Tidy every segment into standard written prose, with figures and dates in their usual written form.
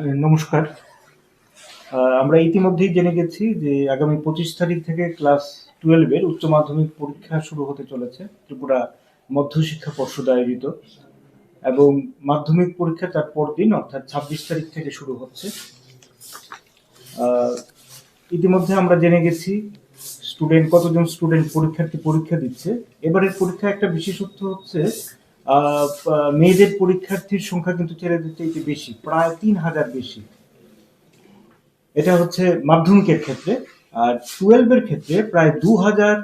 নমস্কার। আমরা ইতিমধ্যেই জেনে গেছি যে আগামী ২৫ তারিখ থেকে ক্লাস 12 এর উচ্চ মাধ্যমিক পরীক্ষা শুরু হতে চলেছে ত্রিপুরা মধ্যশিক্ষা পর্ষদ আয়োজিত, এবং মাধ্যমিক পরীক্ষা তার পরদিন অর্থাৎ ২৬ তারিখ থেকে শুরু হচ্ছে। ইতিমধ্যে আমরা জেনে গেছি কতজন স্টুডেন্ট পরীক্ষার্থী পরীক্ষা দিচ্ছে। এবারের পরীক্ষা একটা বিশেষত্ব হচ্ছে মেয়েদের পরীক্ষার্থীর সংখ্যা কিন্তু ছেলেদের চাইতে বেশি, প্রায় ৩,০০০ বেশি। এটা হচ্ছে মাধ্যমিকের ক্ষেত্রে। আর 12 এর ক্ষেত্রে প্রায় ২,০০০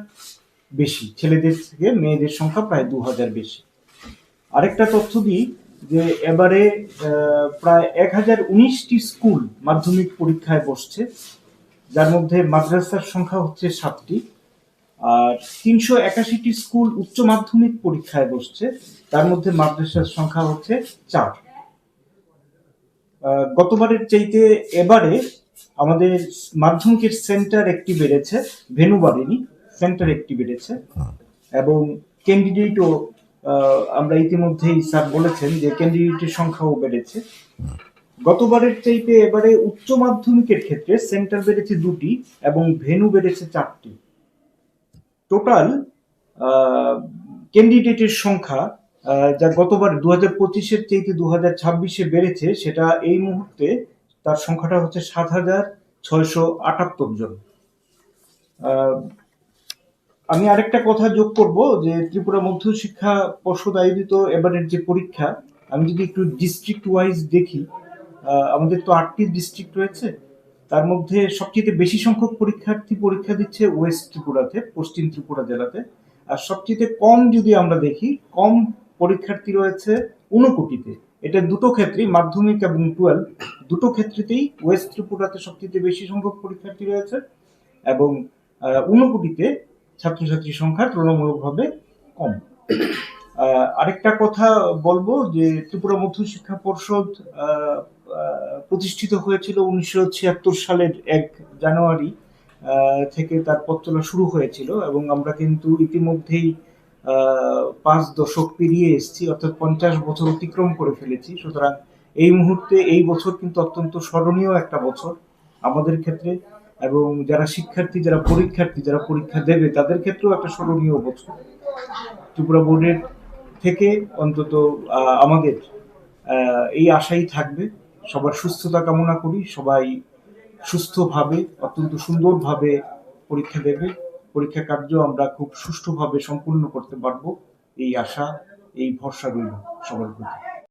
বেশি, ছেলেদের থেকে মেয়েদের সংখ্যা প্রায় ২,০০০ বেশি। আরেকটা তথ্য দিই যে এবারে প্রায় ১,০১৯টি স্কুল মাধ্যমিক পরীক্ষায় বসছে, যার মধ্যে মাদ্রাসার সংখ্যা হচ্ছে ৭টি, আর ৩৮১টি স্কুল উচ্চ মাধ্যমিক পরীক্ষায় বসছে, তার মধ্যে মাদ্রাসার সংখ্যা হচ্ছে ৪। গতবারের চাইতে এবারে আমাদের মাধ্যমিকের সেন্টার একটি বেড়েছে, ভেন্যু বাড়েনি, সেন্টার একটি বেড়েছে, এবং ক্যান্ডিডেটও আমরা ইতিমধ্যেই স্যার বলেছেন যে ক্যান্ডিডেটের সংখ্যাও বেড়েছে। গতবারের চাইতে এবারে উচ্চ মাধ্যমিকের ক্ষেত্রে সেন্টার বেড়েছে ২টি এবং ভেন্যু বেড়েছে ৪টি। টোটাল ক্যান্ডিডেটের সংখ্যা যা গতবার ২০২৫-এর চাইতে ২০২৬-এ বেড়েছে, সেটা এই মুহূর্তে তার সংখ্যাটা হচ্ছে ৭,৬৭৮ জন। আমি আরেকটা কথা যোগ করব যে ত্রিপুরা মধ্যশিক্ষা পর্ষদ আয়োজিত এবারের যে পরীক্ষা, আমি যদি একটু ডিস্ট্রিক্ট ওয়াইজ দেখি, আমাদের তো ৮টি ডিস্ট্রিক্ট রয়েছে, তার মধ্যে সবচেয়ে বেশি সংখ্যক পরীক্ষার্থী পরীক্ষা দিচ্ছে ওয়েস্ট ত্রিপুরাতে, পশ্চিম ত্রিপুরা জেলাতে। আর সবচেয়ে কম যদি আমরা দেখি, কম পরীক্ষার্থী রয়েছে ঊনকোটিতে। এটা দুটো ক্ষেত্রেই, মাধ্যমিক এবং 12 দুটো ক্ষেত্রেতেই ওয়েস্ট ত্রিপুরাতে সবচেয়ে বেশি সংখ্যক পরীক্ষার্থী রয়েছে, এবং ঊনকোটিতে ছাত্রছাত্রী সংখ্যা তুলনামূলকভাবে কম। আরেকটা কথা বলবো যে ত্রিপুরা মধ্যশিক্ষা পর্ষদ প্রতিষ্ঠিত হয়েছিল ১৯৭৬ সালের ১ জানুয়ারি থেকে, তার পথ চলা শুরু হয়েছিল, এবং আমরা কিন্তু ইতিমধ্যেই ৫ দশক পেরিয়ে এসেছি, অর্থাৎ ৫০ বছর অতিক্রম করে ফেলেছি। সুতরাং এই মুহূর্তে এই বছর কিন্তু অত্যন্ত স্মরণীয় একটা বছর আমাদের ক্ষেত্রে, এবং যারা শিক্ষার্থী, যারা পরীক্ষার্থী, যারা পরীক্ষা দেবে, তাদের ক্ষেত্রেও একটা স্মরণীয় বছর। ত্রিপুরা বোর্ডের থেকে অন্তত আমাদের এই আশাই থাকবে, সবার সুস্থতা কামনা করি, সবাই সুস্থভাবে, অত্যন্ত সুন্দরভাবে পরীক্ষা দেবে, পরীক্ষা কার্য আমরা খুব সুষ্ঠুভাবে সম্পূর্ণ করতে পারবো, এই আশা, এই ভরসা রইল সবার প্রতি।